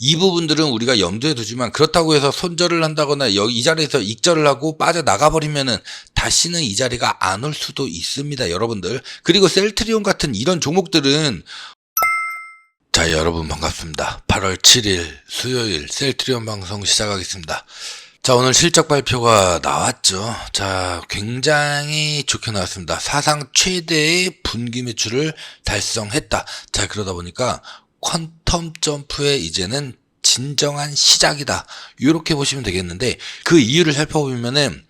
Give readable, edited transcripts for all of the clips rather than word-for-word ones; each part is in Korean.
이 부분들은 우리가 염두에 두지만 그렇다고 해서 손절을 한다거나 이 자리에서 익절을 하고 빠져나가 버리면은 다시는 이 자리가 안 올 수도 있습니다, 여러분들. 그리고 셀트리온 같은 이런 종목들은 자, 여러분 반갑습니다. 8월 7일 수요일 셀트리온 방송 시작하겠습니다. 자, 오늘 실적 발표가 나왔죠. 자, 굉장히 좋게 나왔습니다. 사상 최대의 분기 매출을 달성했다. 자, 그러다 보니까 퀀텀 점프의 이제는 진정한 시작이다. 이렇게 보시면 되겠는데, 그 이유를 살펴보면은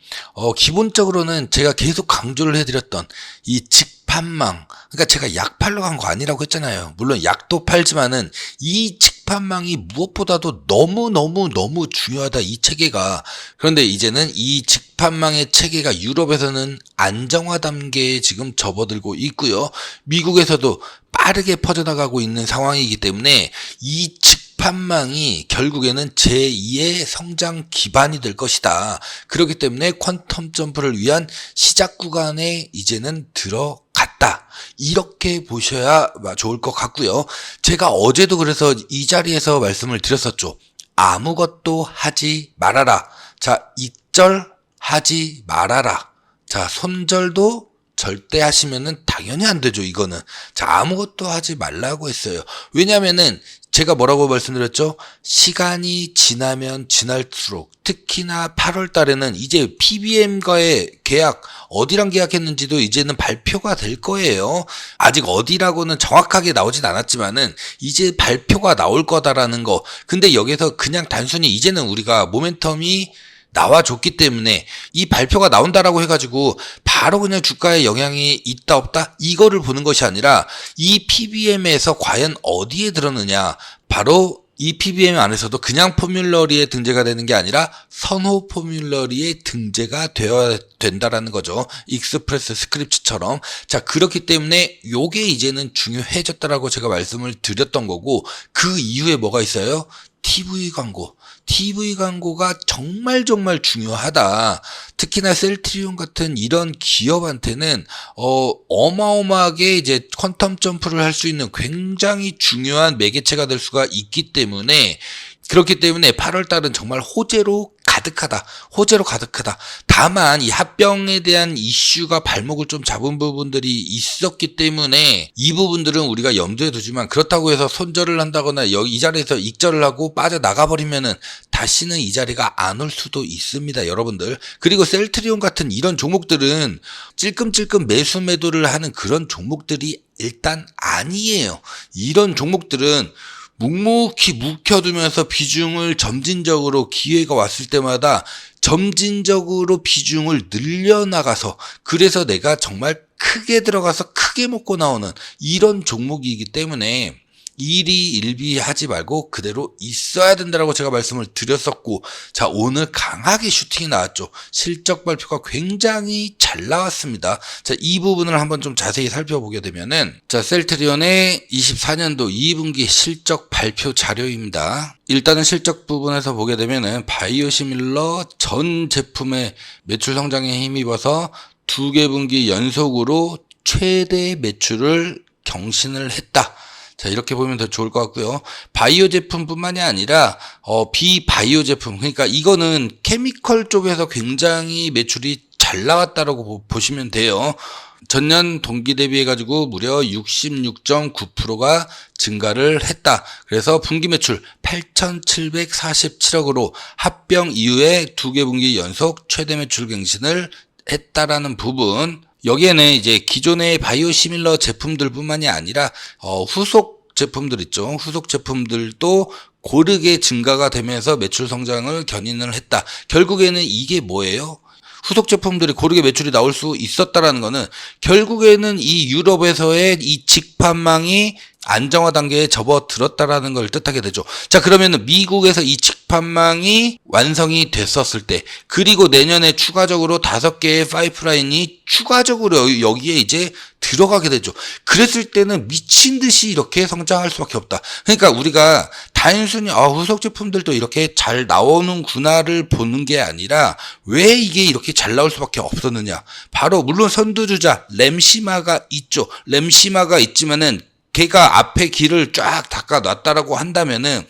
기본적으로는 제가 계속 강조를 해드렸던 이 직판망, 그러니까 제가 약 팔러 간 거 아니라고 했잖아요. 물론 약도 팔지만은 이 직판망이 무엇보다도 너무 중요하다, 이 체계가. 그런데 이제는 이 직판망의 체계가 유럽에서는 안정화 단계에 지금 접어들고 있고요. 미국에서도 빠르게 퍼져나가고 있는 상황이기 때문에 이 직판망이 결국에는 제2의 성장 기반이 될 것이다. 그렇기 때문에 퀀텀 점프를 위한 시작 구간에 이제는 들어갔다. 이렇게 보셔야 좋을 것 같고요. 제가 어제도 그래서 이 자리에서 말씀을 드렸었죠. 아무것도 하지 말아라. 자, 익절하지 말아라. 자, 손절도 절대 하시면은 당연히 안 되죠, 이거는. 자, 아무것도 하지 말라고 했어요. 왜냐면은 제가 뭐라고 말씀드렸죠? 시간이 지나면 지날수록, 특히나 8월 달에는 이제 PBM과의 계약, 어디랑 계약했는지도 이제는 발표가 될 거예요. 아직 어디라고는 정확하게 나오진 않았지만은 이제 발표가 나올 거다라는 거. 근데 여기서 그냥 단순히 이제는 우리가 모멘텀이 나와줬기 때문에 이 발표가 나온다라고 해가지고 바로 그냥 주가에 영향이 있다 없다 이거를 보는 것이 아니라 이 PBM에서 과연 어디에 들었느냐, 바로 이 PBM 안에서도 그냥 포뮬러리에 등재가 되는 게 아니라 선호 포뮬러리에 등재가 되어야 된다라는 거죠. 익스프레스 스크립트처럼. 자, 그렇기 때문에 요게 이제는 중요해졌다라고 제가 말씀을 드렸던 거고, 그 이후에 뭐가 있어요? TV 광고. TV 광고가 정말 중요하다. 특히나 셀트리온 같은 이런 기업한테는 어마어마하게 이제 퀀텀 점프를 할 수 있는 굉장히 중요한 매개체가 될 수가 있기 때문에, 그렇기 때문에 8월 달은 정말 호재로 가득하다. 다만 이 합병에 대한 이슈가 발목을 좀 잡은 부분들이 있었기 때문에 이 부분들은 우리가 염두에 두지만 그렇다고 해서 손절을 한다거나 이 자리에서 익절을 하고 빠져나가 버리면은 다시는 이 자리가 안 올 수도 있습니다, 여러분들. 그리고 셀트리온 같은 이런 종목들은 찔끔찔끔 매수 매도를 하는 그런 종목들이 일단 아니에요. 이런 종목들은 묵묵히 묵혀두면서 비중을 점진적으로 기회가 왔을 때마다 점진적으로 비중을 늘려나가서, 그래서 내가 정말 크게 들어가서 크게 먹고 나오는 이런 종목이기 때문에 일희일비하지 말고 그대로 있어야 된다라고 제가 말씀을 드렸었고, 자, 오늘 강하게 슈팅이 나왔죠. 실적 발표가 굉장히 잘 나왔습니다. 자, 이 부분을 한번 좀 자세히 살펴보게 되면은, 자, 셀트리온의 24년도 2분기 실적 발표 자료입니다. 일단은 실적 부분에서 보게 되면은 바이오시밀러 전 제품의 매출 성장에 힘입어서 2개 분기 연속으로 최대 매출을 경신을 했다. 자, 이렇게 보면 더 좋을 것 같고요. 바이오 제품뿐만이 아니라 비바이오 제품, 그러니까 이거는 케미컬 쪽에서 굉장히 매출이 잘 나왔다라고 보시면 돼요. 전년 동기 대비해 가지고 무려 66.9%가 증가를 했다. 그래서 분기 매출 8,747억으로 합병 이후에 2개 분기 연속 최대 매출 갱신을 했다라는 부분. 여기에는 이제 기존의 바이오시밀러 제품들뿐만이 아니라 후속 제품들 있죠. 후속 제품들도 고르게 증가가 되면서 매출 성장을 견인을 했다. 결국에는 이게 뭐예요? 후속 제품들이 고르게 매출이 나올 수 있었다라는 거는 결국에는 이 유럽에서의 이 직판망이 안정화 단계에 접어들었다라는 걸 뜻하게 되죠. 자, 그러면은 미국에서 이 직판망이 완성이 됐었을 때, 그리고 내년에 추가적으로 5개의 파이프라인이 추가적으로 여기에 이제 들어가게 되죠. 그랬을 때는 미친 듯이 이렇게 성장할 수밖에 없다. 그러니까 우리가 단순히 후속 제품들도 이렇게 잘 나오는구나를 보는 게 아니라 왜 이게 이렇게 잘 나올 수밖에 없었느냐. 바로 물론 선두주자 램시마가 있죠. 램시마가 있지만은 걔가 앞에 길을 쫙 닦아놨다라고 한다면은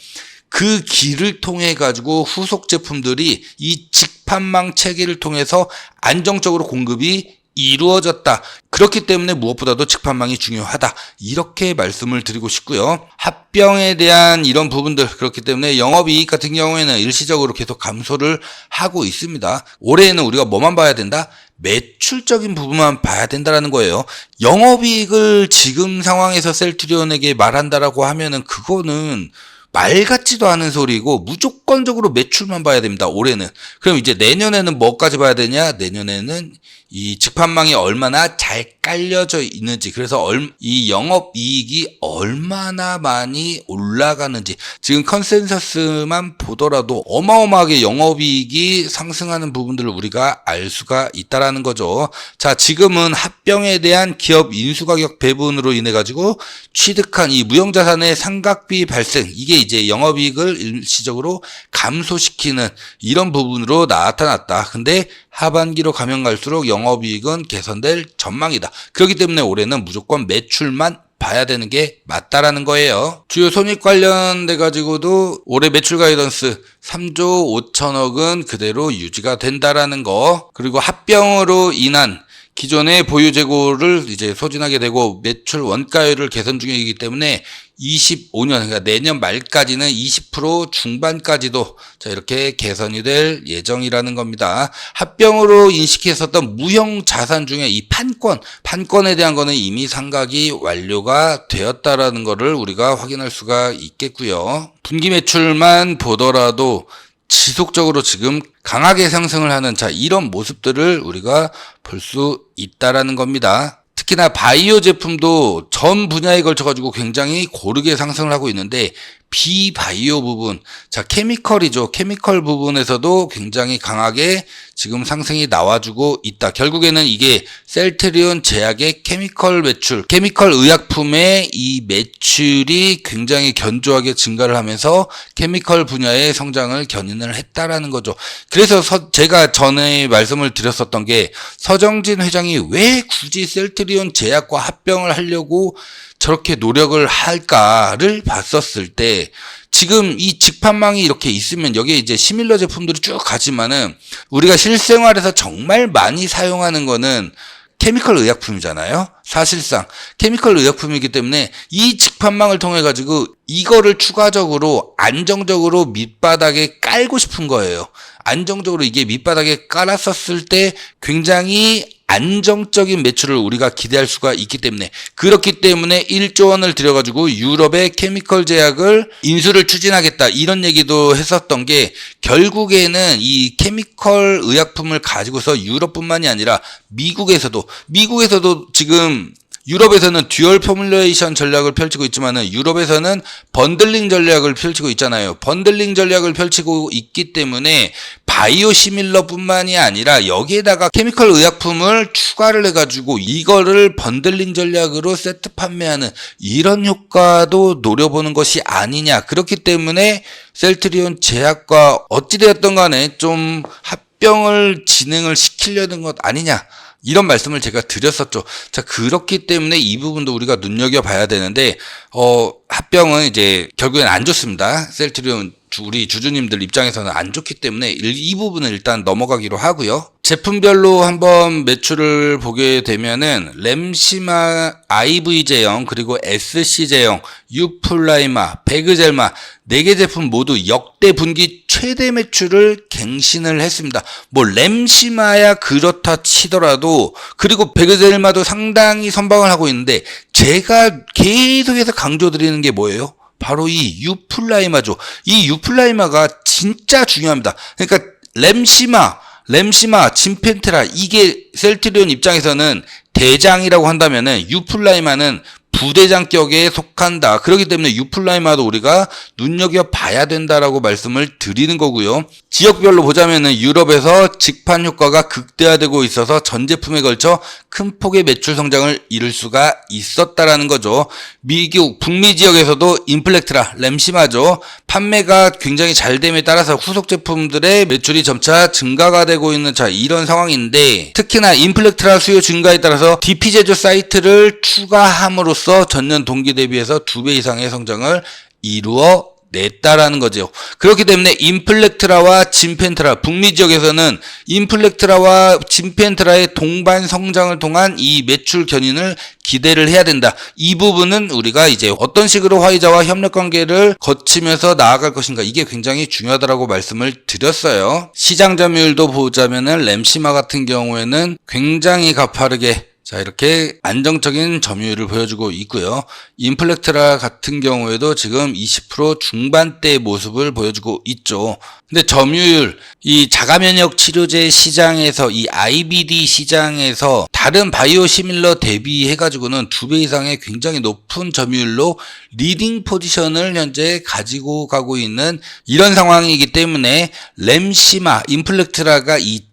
그 길을 통해 가지고 후속 제품들이 이 직판망 체계를 통해서 안정적으로 공급이 이루어졌다. 그렇기 때문에 무엇보다도 직판망이 중요하다. 이렇게 말씀을 드리고 싶고요. 합병에 대한 이런 부분들, 그렇기 때문에 영업이익 같은 경우에는 일시적으로 계속 감소를 하고 있습니다. 올해에는 우리가 뭐만 봐야 된다? 매출적인 부분만 봐야 된다라는 거예요. 영업이익을 지금 상황에서 셀트리온에게 말한다라고 하면은 그거는 말 같지도 않은 소리고 무조건적으로 매출만 봐야 됩니다. 올해는. 그럼 이제 내년에는 뭐까지 봐야 되냐? 내년에는 이 직판망이 얼마나 잘 깔려져 있는지, 그래서 이 영업이익이 얼마나 많이 올라가는지, 지금 컨센서스만 보더라도 어마어마하게 영업이익이 상승하는 부분들을 우리가 알 수가 있다라는 거죠. 자, 지금은 합병에 대한 기업 인수가격 배분으로 인해 가지고 취득한 이 무형자산의 상각비 발생, 이게 이제 영업이익을 일시적으로 감소시키는 이런 부분으로 나타났다. 근데 하반기로 가면 갈수록 영업이익은 개선될 전망이다. 그렇기 때문에 올해는 무조건 매출만 봐야 되는 게 맞다라는 거예요. 주요 손익 관련돼 가지고도 올해 매출 가이던스 3조 5천억은 그대로 유지가 된다라는 거, 그리고 합병으로 인한 기존의 보유 재고를 이제 소진하게 되고 매출 원가율을 개선 중이기 때문에 25년, 그러니까 내년 말까지는 20% 중반까지도 자 이렇게 개선이 될 예정이라는 겁니다. 합병으로 인식했었던 무형 자산 중에 이 판권에 대한 거는 이미 상각이 완료가 되었다라는 거를 우리가 확인할 수가 있겠고요. 분기 매출만 보더라도 지속적으로 지금 강하게 상승을 하는 이런 모습들을 우리가 볼 수 있다라는 겁니다. 특히나 바이오 제품도 전 분야에 걸쳐 가지고 굉장히 고르게 상승을 하고 있는데 비바이오 부분, 케미컬이죠. 케미컬 부분에서도 굉장히 강하게 지금 상승이 나와주고 있다. 결국에는 이게 셀트리온 제약의 케미컬 매출, 케미컬 의약품의 이 매출이 굉장히 견조하게 증가를 하면서 케미컬 분야의 성장을 견인을 했다라는 거죠. 그래서 제가 전에 말씀을 드렸었던 게 서정진 회장이 왜 굳이 셀트리온 제약과 합병을 하려고 저렇게 노력을 할까를 봤었을 때 지금 이 직판망이 이렇게 있으면 여기에 이제 시밀러 제품들이 쭉 가지만은 우리가 실생활에서 정말 많이 사용하는 거는 케미컬 의약품이잖아요. 사실상 케미컬 의약품이기 때문에 이 직판망을 통해 가지고 이거를 추가적으로 안정적으로 밑바닥에 깔고 싶은 거예요. 안정적으로 이게 밑바닥에 깔았었을 때 굉장히 안정적인 매출을 우리가 기대할 수가 있기 때문에, 그렇기 때문에 1조 원을 들여가지고 유럽의 케미컬 제약을 인수를 추진하겠다 이런 얘기도 했었던 게, 결국에는 이 케미컬 의약품을 가지고서 유럽뿐만이 아니라 미국에서도 지금 유럽에서는 듀얼 포뮬레이션 전략을 펼치고 있지만은 유럽에서는 번들링 전략을 펼치고 있잖아요. 번들링 전략을 펼치고 있기 때문에 바이오 시밀러뿐만이 아니라 여기에다가 케미컬 의약품을 추가를 해가지고 이거를 번들링 전략으로 세트 판매하는 이런 효과도 노려보는 것이 아니냐. 그렇기 때문에 셀트리온 제약과 어찌되었던 간에 좀 합병을 진행을 시키려는 것 아니냐. 이런 말씀을 제가 드렸었죠. 자, 그렇기 때문에 이 부분도 우리가 눈여겨봐야 되는데, 합병은 이제 결국엔 안 좋습니다. 셀트리온 우리 주주님들 입장에서는 안 좋기 때문에 이 부분은 일단 넘어가기로 하고요. 제품별로 한번 매출을 보게 되면은 램시마 IV 제형, 그리고 SC 제형, 유플라이마, 베그젤마 4개 제품 모두 역대 분기 최대 매출을 갱신을 했습니다. 뭐 램시마야 그렇다 치더라도, 그리고 베그젤마도 상당히 선방을 하고 있는데 제가 계속해서 강조드리는 게 뭐예요? 바로 이 유플라이마죠. 이 유플라이마가 진짜 중요합니다. 그러니까 램시마, 진펜테라, 이게 셀트리온 입장에서는 대장이라고 한다면은 유플라이마는 부대장격에 속한다. 그렇기 때문에 유플라이마도 우리가 눈여겨봐야 된다라고 말씀을 드리는 거고요. 지역별로 보자면은 유럽에서 직판 효과가 극대화되고 있어서 전 제품에 걸쳐 큰 폭의 매출 성장을 이룰 수가 있었다라는 거죠. 미국 북미 지역에서도 인플렉트라, 램시마죠. 판매가 굉장히 잘 됨에 따라서 후속 제품들의 매출이 점차 증가가 되고 있는 이런 상황인데, 특히나 인플렉트라 수요 증가에 따라서 DP 제조 사이트를 추가함으로써 전년 동기 대비해서 2배 이상의 성장을 이루어 냈다라는 거죠. 그렇기 때문에 인플렉트라와 진펜트라, 북미 지역에서는 인플렉트라와 진펜트라의 동반 성장을 통한 이 매출 견인을 기대를 해야 된다. 이 부분은 우리가 이제 어떤 식으로 화이자와 협력 관계를 거치면서 나아갈 것인가, 이게 굉장히 중요하다라고 말씀을 드렸어요. 시장 점유율도 보자면은 램시마 같은 경우에는 굉장히 가파르게 이렇게 안정적인 점유율을 보여주고 있고요. 인플렉트라 같은 경우에도 지금 20% 중반대의 모습을 보여주고 있죠. 근데 점유율, 이 자가면역 치료제 시장에서, 이 IBD 시장에서 다른 바이오 시밀러 대비해가지고는 2배 이상의 굉장히 높은 점유율로 리딩 포지션을 현재 가지고 가고 있는 이런 상황이기 때문에 램시마, 인플렉트라가 이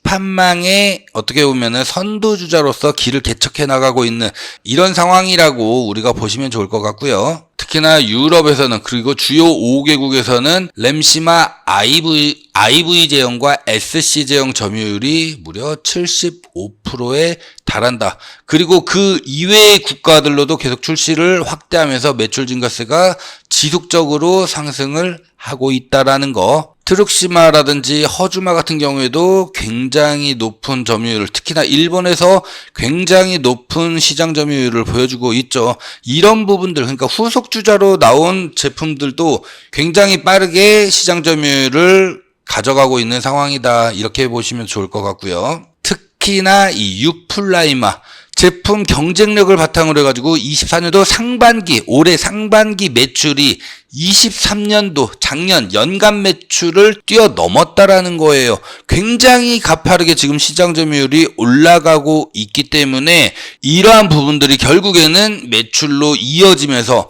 판망의 어떻게 보면은 선두주자로서 길을 개척해 나가고 있는 이런 상황이라고 우리가 보시면 좋을 것 같고요. 특히나 유럽에서는, 그리고 주요 5개국에서는 램시마 IV 제형과 SC 제형 점유율이 무려 75%에 달한다. 그리고 그 이외의 국가들로도 계속 출시를 확대하면서 매출 증가세가 지속적으로 상승을 하고 있다라는 거. 트룩시마라든지 허주마 같은 경우에도 굉장히 높은 점유율을, 특히나 일본에서 굉장히 높은 시장 점유율을 보여주고 있죠. 이런 부분들, 그러니까 후속 주자로 나온 제품들도 굉장히 빠르게 시장 점유율을 가져가고 있는 상황이다, 이렇게 보시면 좋을 것 같고요. 특히나 이 유플라이마 제품 경쟁력을 바탕으로 해가지고 24년도 상반기, 올해 상반기 매출이 23년도 작년 연간 매출을 뛰어넘었다라는 거예요. 굉장히 가파르게 지금 시장 점유율이 올라가고 있기 때문에 이러한 부분들이 결국에는 매출로 이어지면서,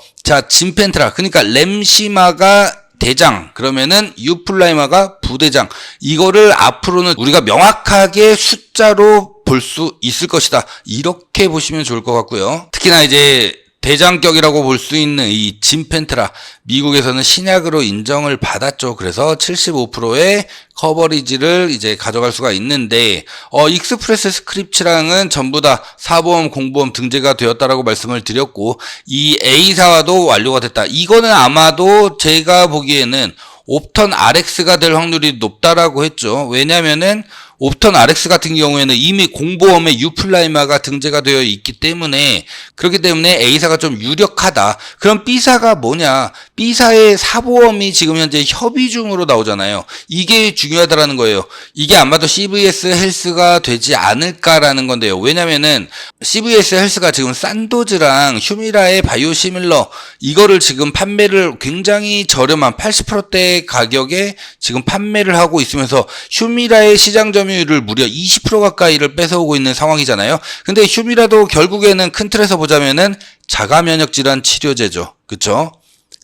진펜트라, 그러니까 램시마가 대장, 그러면은 유플라이마가 부대장, 이거를 앞으로는 우리가 명확하게 숫자로 볼 수 있을 것이다, 이렇게 보시면 좋을 것 같고요. 특히나 이제 대장격이라고 볼 수 있는 이 진펜트라, 미국에서는 신약으로 인정을 받았죠. 그래서 75%의 커버리지를 이제 가져갈 수가 있는데, 익스프레스 스크립츠랑은 전부 다 사보험, 공보험 등재가 되었다라고 말씀을 드렸고, 이 A사와도 완료가 됐다. 이거는 아마도 제가 보기에는 옵턴 RX가 될 확률이 높다라고 했죠. 왜냐면은 옵턴 RX 같은 경우에는 이미 공보험에 유플라이마가 등재가 되어 있기 때문에, 그렇기 때문에 A사가 좀 유력하다. 그럼 B사가 뭐냐? B사의 사보험이 지금 현재 협의 중으로 나오잖아요. 이게 중요하다라는 거예요. 이게 아마도 CVS 헬스가 되지 않을까라는 건데요. 왜냐면은 CVS 헬스가 지금 산도즈랑 휴미라의 바이오시밀러, 이거를 지금 판매를 굉장히 저렴한 80%대 가격에 지금 판매를 하고 있으면서 휴미라의 시장 점유율을 무려 20% 가까이를 뺏어오고 있는 상황이잖아요. 근데 휴미라도 결국에는 큰 틀에서 보자면은 자가면역 질환 치료제죠. 그쵸?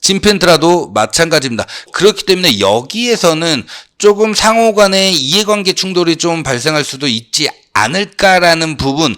진펜트라도 마찬가지입니다. 그렇기 때문에 여기에서는 조금 상호 간의 이해관계 충돌이 좀 발생할 수도 있지 않을까라는 부분.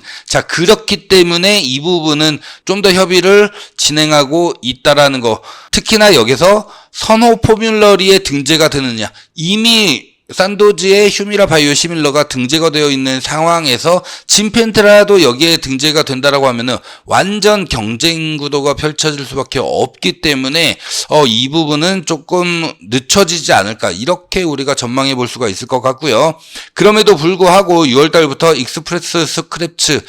그렇기 때문에 이 부분은 좀 더 협의를 진행하고 있다라는 거. 특히나 여기서 선호 포뮬러리에 등재가 되느냐. 이미 산도즈의 휴미라 바이오시밀러가 등재가 되어 있는 상황에서 진펜트라도 여기에 등재가 된다라고 하면은 완전 경쟁 구도가 펼쳐질 수밖에 없기 때문에 이 부분은 조금 늦춰지지 않을까, 이렇게 우리가 전망해 볼 수가 있을 것 같고요. 그럼에도 불구하고 6월 달부터 익스프레스 스크랩츠,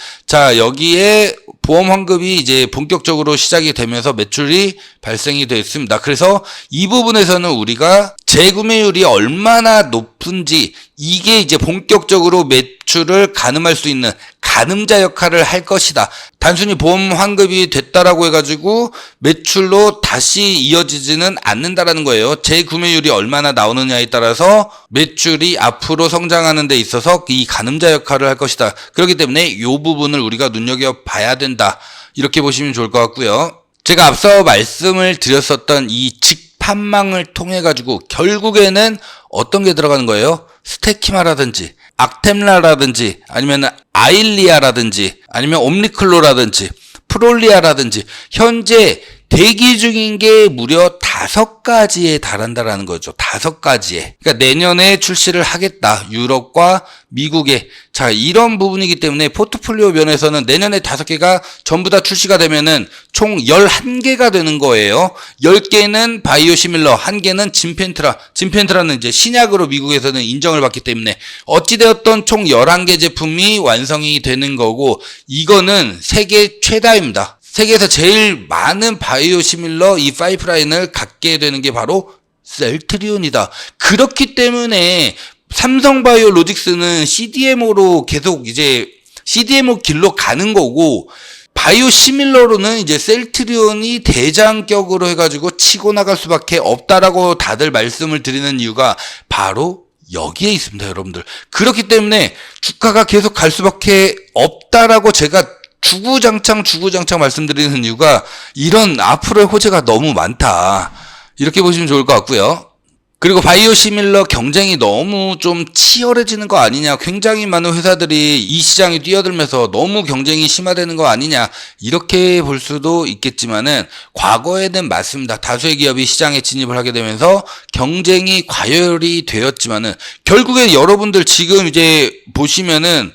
여기에 보험 환급이 이제 본격적으로 시작이 되면서 매출이 발생이 됐습니다. 그래서 이 부분에서는 우리가 재구매율이 얼마나 높은지, 이게 이제 본격적으로 매출을 가늠할 수 있는 가늠자 역할을 할 것이다. 단순히 보험 환급이 됐다라고 해가지고 매출로 다시 이어지지는 않는다라는 거예요. 재구매율이 얼마나 나오느냐에 따라서 매출이 앞으로 성장하는 데 있어서 이 가늠자 역할을 할 것이다. 그렇기 때문에 이 부분을 우리가 눈여겨봐야 된다, 이렇게 보시면 좋을 것 같고요. 제가 앞서 말씀을 드렸었던 이 직판망을 통해 가지고 결국에는 어떤 게 들어가는 거예요? 스테키마라든지 악템라라든지 아니면 아일리아라든지 아니면 옴니클로라든지 프롤리아라든지 현재 대기 중인 게 무려 5가지에 달한다라는 거죠. 5가지에. 그러니까 내년에 출시를 하겠다. 유럽과 미국에. 자, 이런 부분이기 때문에 포트폴리오 면에서는 내년에 5개가 전부 다 출시가 되면은 총 11개가 되는 거예요. 10개는 바이오시밀러, 1개는 진펜트라. 진펜트라는 이제 신약으로 미국에서는 인정을 받기 때문에 어찌되었던 총 11개 제품이 완성이 되는 거고, 이거는 세계 최다입니다. 세계에서 제일 많은 바이오시밀러 이 파이프라인을 갖게 되는 게 바로 셀트리온이다. 그렇기 때문에 삼성바이오로직스는 CDMO로 계속 이제 CDMO 길로 가는 거고, 바이오시밀러로는 이제 셀트리온이 대장격으로 해가지고 치고 나갈 수밖에 없다라고 다들 말씀을 드리는 이유가 바로 여기에 있습니다, 여러분들. 그렇기 때문에 주가가 계속 갈 수밖에 없다라고 제가 주구장창 말씀드리는 이유가 이런 앞으로의 호재가 너무 많다. 이렇게 보시면 좋을 것 같고요. 그리고 바이오시밀러 경쟁이 너무 좀 치열해지는 거 아니냐, 굉장히 많은 회사들이 이 시장에 뛰어들면서 너무 경쟁이 심화되는 거 아니냐, 이렇게 볼 수도 있겠지만은 과거에는 맞습니다. 다수의 기업이 시장에 진입을 하게 되면서 경쟁이 과열이 되었지만은 결국에 여러분들 지금 이제 보시면은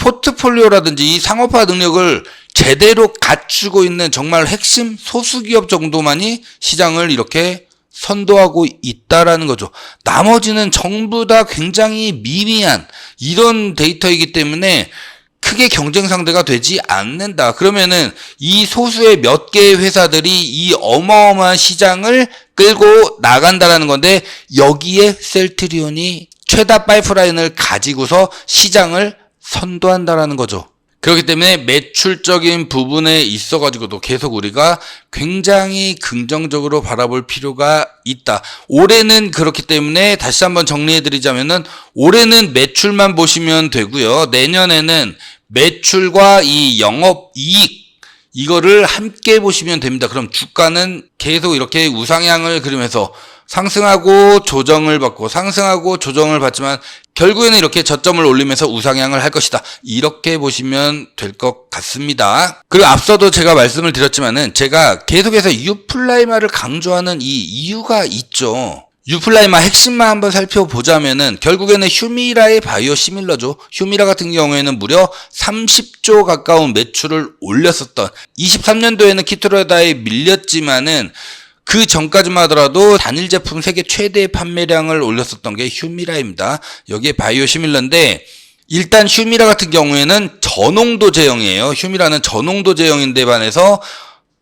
포트폴리오라든지 이 상업화 능력을 제대로 갖추고 있는 정말 핵심 소수기업 정도만이 시장을 이렇게 선도하고 있다라는 거죠. 나머지는 전부 다 굉장히 미미한 이런 데이터이기 때문에 크게 경쟁 상대가 되지 않는다. 그러면은 이 소수의 몇 개의 회사들이 이 어마어마한 시장을 끌고 나간다라는 건데, 여기에 셀트리온이 최다 파이프라인을 가지고서 시장을 선도한다라는 거죠. 그렇기 때문에 매출적인 부분에 있어가지고도 계속 우리가 굉장히 긍정적으로 바라볼 필요가 있다. 올해는 그렇기 때문에 다시 한번 정리해드리자면은 올해는 매출만 보시면 되고요. 내년에는 매출과 이 영업이익 이거를 함께 보시면 됩니다. 그럼 주가는 계속 이렇게 우상향을 그리면서 상승하고 조정을 받고 상승하고 조정을 받지만 결국에는 이렇게 저점을 올리면서 우상향을 할 것이다. 이렇게 보시면 될 것 같습니다. 그리고 앞서도 제가 말씀을 드렸지만은 제가 계속해서 유플라이마를 강조하는 이 이유가 있죠. 유플라이마 핵심만 한번 살펴보자면은 결국에는 휴미라의 바이오시밀러죠. 휴미라 같은 경우에는 무려 30조 가까운 매출을 올렸었던, 23년도에는 키트로다에 밀렸지만은 그 전까지만 하더라도 단일 제품 세계 최대 판매량을 올렸었던 게 휴미라입니다. 여기에 바이오시밀러인데, 일단 휴미라 같은 경우에는 저농도 제형이에요. 휴미라는 저농도 제형인데 반해서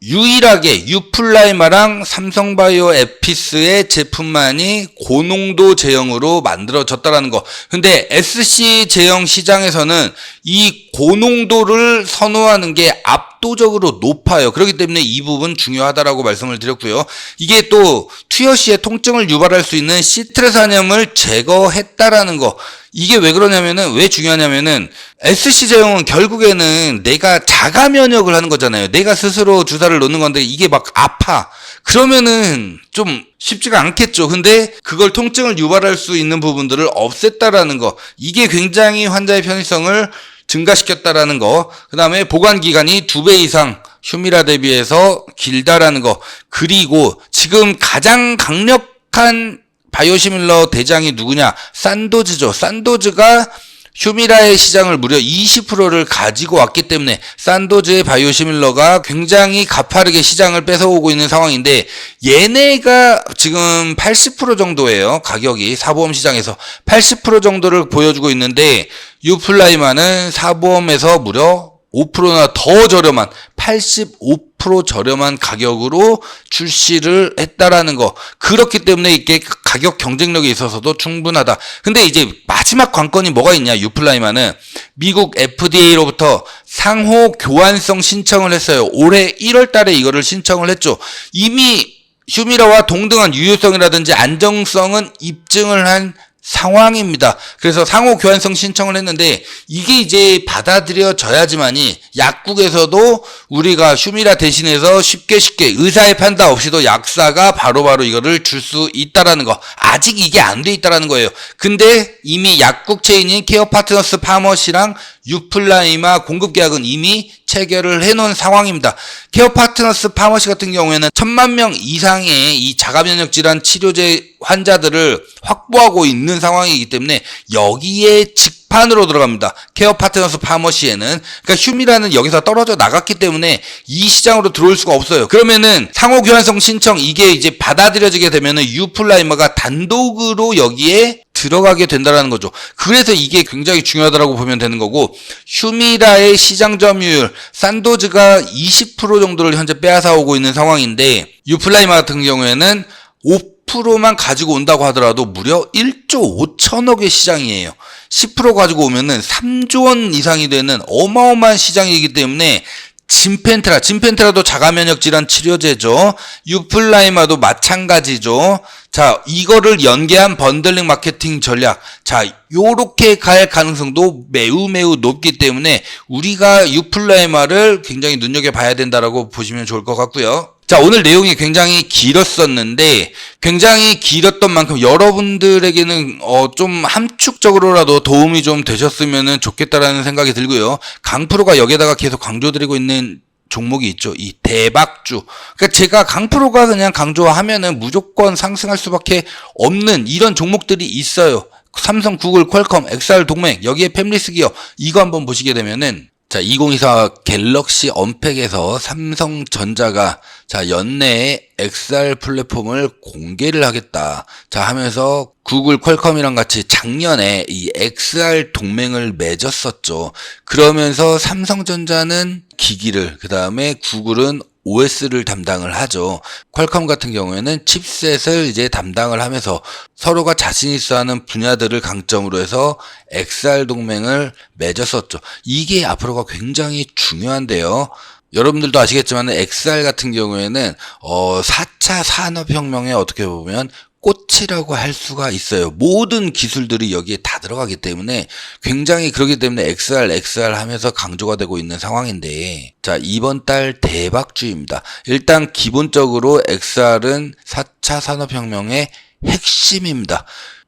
유일하게 유플라이마랑 삼성바이오 에피스의 제품만이 고농도 제형으로 만들어졌다라는 거. 근데 SC 제형 시장에서는 이 고농도를 선호하는 게 압도적으로 높아요. 그렇기 때문에 이 부분 중요하다라고 말씀을 드렸고요. 이게 또 투여 시에 통증을 유발할 수 있는 시트레스 한염을 제거했다라는 거. 이게 왜 그러냐면은, 왜 중요하냐면은, SC 제형은 결국에는 내가 자가 면역을 하는 거잖아요. 내가 스스로 주사를 놓는 건데 이게 막 아파. 그러면은 좀 쉽지가 않겠죠. 근데 그걸 통증을 유발할 수 있는 부분들을 없앴다라는 거. 이게 굉장히 환자의 편의성을 증가시켰다라는 거. 그 다음에 보관 기간이 2배 이상 휴미라 대비해서 길다라는 거. 그리고 지금 가장 강력한 바이오시밀러 대장이 누구냐? 산도즈죠. 산도즈가 휴미라의 시장을 무려 20%를 가지고 왔기 때문에 산도즈의 바이오시밀러가 굉장히 가파르게 시장을 뺏어오고 있는 상황인데, 얘네가 지금 80% 정도예요. 가격이 사보험 시장에서 80% 정도를 보여주고 있는데, 유플라이마는 사보험에서 무려 5%나 더 저렴한 85% 저렴한 가격으로 출시를 했다라는 거. 그렇기 때문에 이게 가격 경쟁력에 있어서도 충분하다. 근데 이제 마지막 관건이 뭐가 있냐? 유플라이마는 미국 FDA로부터 상호 교환성 신청을 했어요. 올해 1월 달에 이거를 신청을 했죠. 이미 휴미라와 동등한 유효성이라든지 안정성은 입증을 한 상황입니다. 그래서 상호 교환성 신청을 했는데, 이게 이제 받아들여져야지만이 약국에서도 우리가 휴미라 대신해서 쉽게 의사의 판단 없이도 약사가 바로바로 이거를 줄 수 있다라는 거. 아직 이게 안 돼 있다라는 거예요. 근데 이미 약국 체인인 케어 파트너스 파머시랑 유플라이마 공급 계약은 이미 체결을 해놓은 상황입니다. 케어 파트너스 파머시 같은 경우에는 1000만 명 이상의 이 자가면역 질환 치료제 환자들을 확보하고 있는 상황이기 때문에 여기에 직판으로 들어갑니다. 케어 파트너스 파머시에는. 그러니까 휴미라는 여기서 떨어져 나갔기 때문에 이 시장으로 들어올 수가 없어요. 그러면은 상호 교환성 신청 이게 이제 받아들여지게 되면은 유플라이머가 단독으로 여기에 들어가게 된다는 거죠. 그래서 이게 굉장히 중요하다고 보면 되는 거고, 휴미라의 시장 점유율 산도즈가 20% 정도를 현재 빼앗아 오고 있는 상황인데, 유플라이마 같은 경우에는 5%만 가지고 온다고 하더라도 무려 1조 5천억의 시장이에요. 10% 가지고 오면은 3조 원 이상이 되는 어마어마한 시장이기 때문에 진펜테라도 자가면역 질환 치료제죠. 유플라이마도 마찬가지죠. 자, 이거를 연계한 번들링 마케팅 전략. 자, 요렇게 갈 가능성도 매우 높기 때문에 우리가 유플라이마를 굉장히 눈여겨봐야 된다라고 보시면 좋을 것 같고요. 자, 오늘 내용이 굉장히 길었었는데, 굉장히 길었던 만큼 여러분들에게는 좀 함축적으로라도 도움이 좀 되셨으면 좋겠다라는 생각이 들고요. 강프로가 여기에다가 계속 강조드리고 있는 종목이 있죠. 이 대박주. 그러니까 제가 강프로가 그냥 강조하면은 무조건 상승할 수밖에 없는 이런 종목들이 있어요. 삼성, 구글, 퀄컴, XR 동맹, 여기에 팹리스 기업, 이거 한번 보시게 되면은, 자, 2024 갤럭시 언팩에서 삼성전자가 자, 연내에 XR 플랫폼을 공개를 하겠다. 자, 하면서 구글, 퀄컴이랑 같이 작년에 이 XR 동맹을 맺었었죠. 그러면서 삼성전자는 기기를, 그 다음에 구글은 OS를 담당을 하죠. 퀄컴 같은 경우에는 칩셋을 이제 담당을 하면서 서로가 자신 있어 하는 분야들을 강점으로 해서 XR 동맹을 맺었었죠. 이게 앞으로가 굉장히 중요한데요. 여러분들도 아시겠지만 XR 같은 경우에는 4차 산업혁명에 어떻게 보면 꽃이라고 할 수가 있어요. 모든 기술들이 여기에 다 들어가기 때문에 굉장히 그렇기 때문에 XR 하면서 강조가 되고 있는 상황인데, 자, 이번 달 대박주입니다. 일단 기본적으로 XR은 4차 산업혁명의 핵심입니다.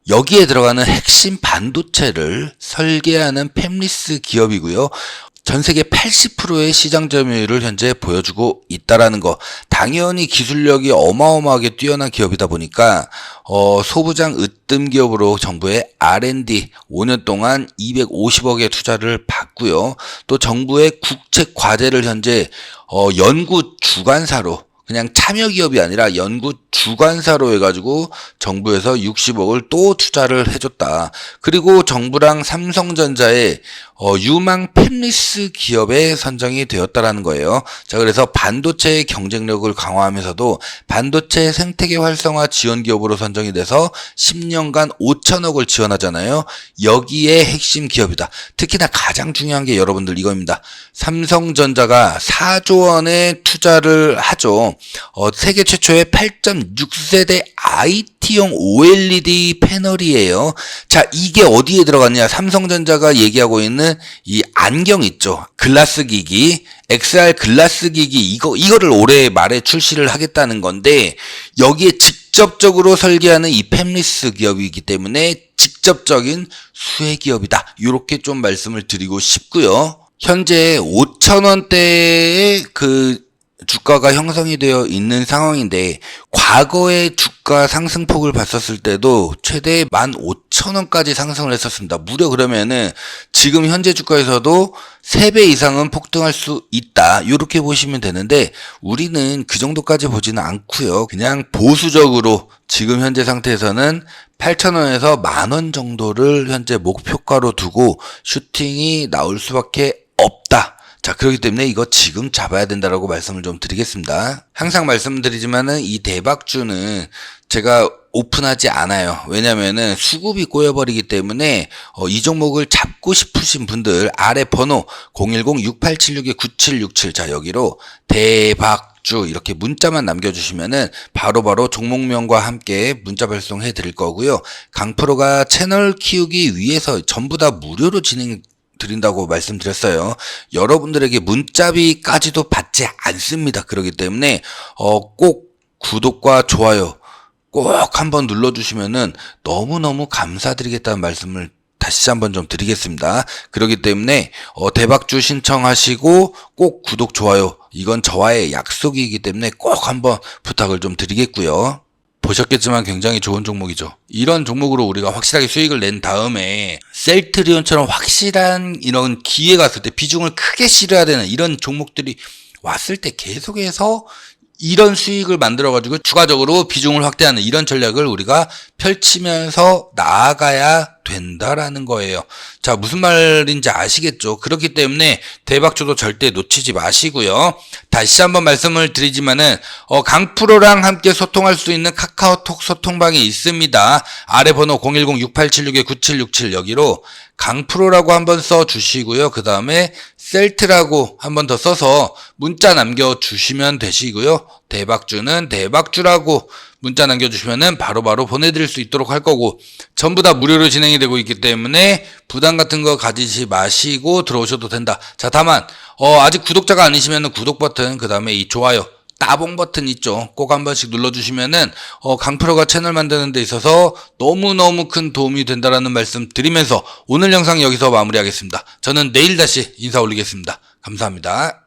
여기에 들어가는 핵심 반도체를 설계하는 팹리스 기업이고요. 전 세계 80%의 시장 점유율을 현재 보여주고 있다라는 거. 당연히 기술력이 어마어마하게 뛰어난 기업이다 보니까 소부장 으뜸 기업으로 정부의 R&D 5년 동안 250억의 투자를 받고요. 또 정부의 국책 과제를 현재 연구 주관사로, 그냥 참여 기업이 아니라 연구 주관사로 해가지고 정부에서 60억을 또 투자를 해줬다. 그리고 정부랑 삼성전자의 유망 팹리스 기업에 선정이 되었다라는 거예요. 자, 그래서 반도체의 경쟁력을 강화하면서도 반도체 생태계 활성화 지원 기업으로 선정이 돼서 10년간 5천억을 지원하잖아요. 여기에 핵심 기업이다. 특히나 가장 중요한 게 여러분들 이겁니다. 삼성전자가 4조 원의 투자를 하죠. 세계 최초의 8.6세대 IT용 OLED 패널이에요. 자, 이게 어디에 들어갔냐? 삼성전자가 얘기하고 있는 이 안경 있죠. 글라스 기기, XR 글라스 기기, 이거를 올해 말에 출시를 하겠다는 건데, 여기에 직접적으로 설계하는 이 팹리스 기업이기 때문에 직접적인 수혜 기업이다. 이렇게 좀 말씀을 드리고 싶고요. 현재 5,000원대의 주가가 형성이 되어 있는 상황인데, 과거의 주가 상승폭을 봤었을 때도 최대 15,000원까지 상승을 했었습니다. 무려 그러면은 지금 현재 주가에서도 3배 이상은 폭등할 수 있다. 이렇게 보시면 되는데, 우리는 그 정도까지 보지는 않고요. 그냥 보수적으로 지금 현재 상태에서는 8,000원에서 10,000원 정도를 현재 목표가로 두고 슈팅이 나올 수밖에 없다. 자, 그렇기 때문에 이거 지금 잡아야 된다라고 말씀을 좀 드리겠습니다. 항상 말씀드리지만은 이 대박주는 제가 오픈하지 않아요. 왜냐면은 수급이 꼬여버리기 때문에 이 종목을 잡고 싶으신 분들 아래 번호 010-6876-9767, 자, 여기로 대박주 이렇게 문자만 남겨주시면은 바로바로 종목명과 함께 문자 발송해 드릴 거고요. 강프로가 채널 키우기 위해서 전부 다 무료로 드린다고 말씀드렸어요. 여러분들에게 문자비까지도 받지 않습니다. 그렇기 때문에 꼭 구독과 좋아요 꼭 한번 눌러주시면은 너무너무 감사드리겠다는 말씀을 다시 한번 좀 드리겠습니다. 그렇기 때문에 대박주 신청하시고 꼭 구독, 좋아요, 이건 저와의 약속이기 때문에 꼭 한번 부탁을 좀 드리겠고요. 보셨겠지만 굉장히 좋은 종목이죠. 이런 종목으로 우리가 확실하게 수익을 낸 다음에 셀트리온처럼 확실한 이런 기회가 왔을 때 비중을 크게 실어야 되는 이런 종목들이 왔을 때 계속해서 이런 수익을 만들어가지고 추가적으로 비중을 확대하는 이런 전략을 우리가 펼치면서 나아가야 된다라는 거예요. 자, 무슨 말인지 아시겠죠? 그렇기 때문에 대박주도 절대 놓치지 마시고요. 다시 한번 말씀을 드리지만은 강프로랑 함께 소통할 수 있는 카카오톡 소통방이 있습니다. 아래 번호 010-6876-9767 여기로 강프로라고 한번 써주시고요. 그 다음에 셀트라고 한번 더 써서 문자 남겨주시면 되시고요. 대박주는 대박주라고 문자 남겨주시면은 바로바로 보내드릴 수 있도록 할 거고, 전부 다 무료로 진행이 되고 있기 때문에 부담 같은 거 가지지 마시고 들어오셔도 된다. 자, 다만 아직 구독자가 아니시면은 구독 버튼, 그 다음에 이 좋아요 따봉 버튼 있죠. 꼭 한 번씩 눌러주시면은 강프로가 채널 만드는 데 있어서 너무너무 큰 도움이 된다라는 말씀 드리면서 오늘 영상 여기서 마무리하겠습니다. 저는 내일 다시 인사 올리겠습니다. 감사합니다.